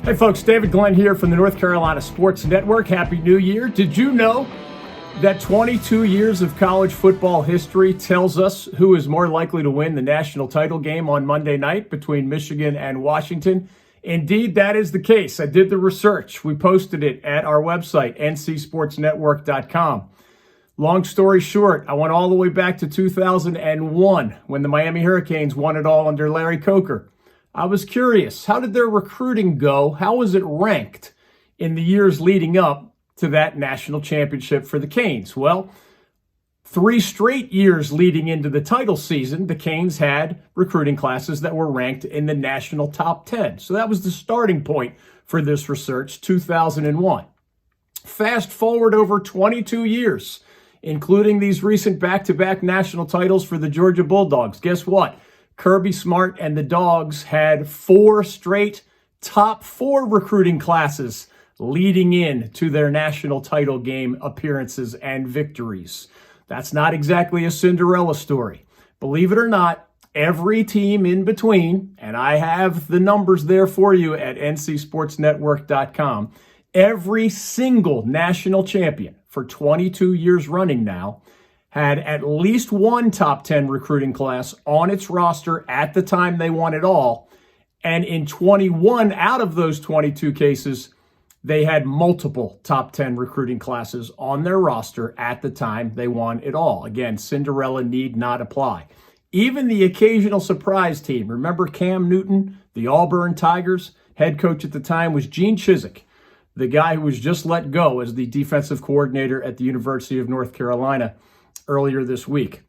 Hey folks, David Glenn here from the North Carolina Sports Network. Happy New Year. Did you know that 22 years of college football history tells us who is more likely to win the national title game on Monday night between Michigan and Washington? Indeed, that is the case. I did the research. We posted it at our website, ncsportsnetwork.com. Long story short, I went all the way back to 2001 when the Miami Hurricanes won it all under Larry Coker. I was curious, how did their recruiting go? How was it ranked in the years leading up to that national championship for the Canes? Well, 3 straight years leading into the title season, the Canes had recruiting classes that were ranked in the national top 10. So that was the starting point for this research, 2001. Fast forward over 22 years, including these recent back-to-back national titles for the Georgia Bulldogs. Guess what? Kirby Smart and the Dogs had 4 straight top 4 recruiting classes leading in to their national title game appearances and victories. That's not exactly a Cinderella story. Believe it or not, every team in between, and I have the numbers there for you at ncsportsnetwork.com, every single national champion for 22 years running now had at least one top 10 recruiting class on its roster at the time they won it all. And in 21 out of those 22 cases, they had multiple top 10 recruiting classes on their roster at the time they won it all. Again, Cinderella need not apply. Even the occasional surprise team. Remember Cam Newton, the Auburn Tigers? Head coach at the time was Gene Chizik, the guy who was just let go as the defensive coordinator at the University of North Carolina earlier this week.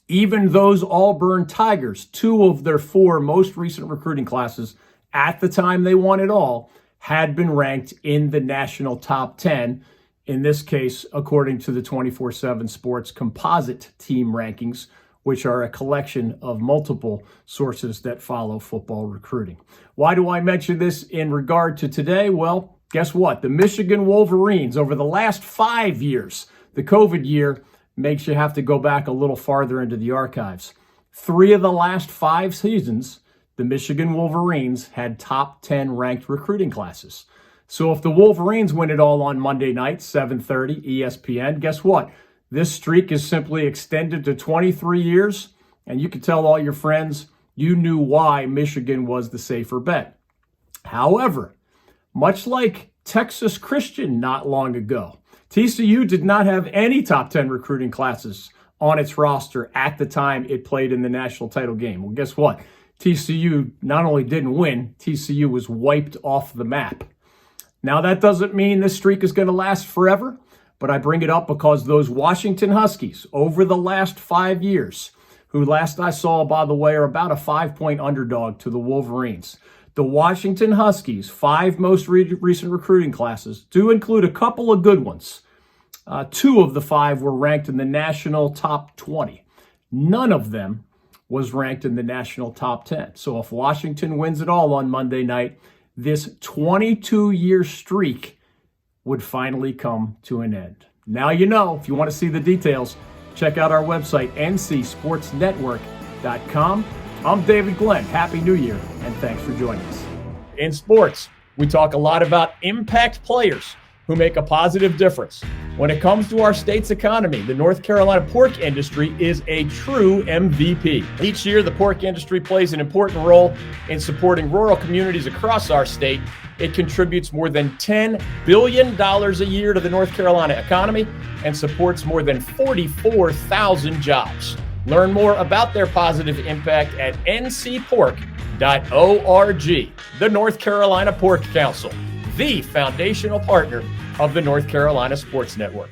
Even those Auburn Tigers, 2 of their 4 most recent recruiting classes at the time they won it all, had been ranked in the national top 10, in this case, according to the 24/7 Sports composite team rankings, which are a collection of multiple sources that follow football recruiting. Why do I mention this in regard to today? Well, guess what? The Michigan Wolverines, over the last 5 years, the COVID year makes you have to go back a little farther into the archives. 3 of the last 5 seasons, the Michigan Wolverines had top 10 ranked recruiting classes. So if the Wolverines win it all on Monday night, 7:30 ESPN, guess what? This streak is simply extended to 23 years, and you can tell all your friends you knew why Michigan was the safer bet. However, much like Texas Christian not long ago, TCU did not have any top 10 recruiting classes on its roster at the time it played in the national title game. Well, guess what? TCU not only didn't win, TCU was wiped off the map. Now, that doesn't mean this streak is going to last forever, but I bring it up because those Washington Huskies over the last 5 years, who last I saw, by the way, are about a 5-point underdog to the Wolverines. The Washington Huskies, 5 most recent recruiting classes, do include a couple of good ones. 2 of the 5 were ranked in the national top 20. None of them was ranked in the national top 10. So if Washington wins it all on Monday night, this 22-year streak would finally come to an end. Now you know. If you want to see the details, check out our website, ncsportsnetwork.com. I'm David Glenn. Happy New Year, and thanks for joining us. In sports, we talk a lot about impact players who make a positive difference. When it comes to our state's economy, the North Carolina pork industry is a true MVP. Each year, the pork industry plays an important role in supporting rural communities across our state. It contributes more than $10 billion a year to the North Carolina economy and supports more than 44,000 jobs. Learn more about their positive impact at ncpork.org. The North Carolina Pork Council, the foundational partner of the North Carolina Sports Network.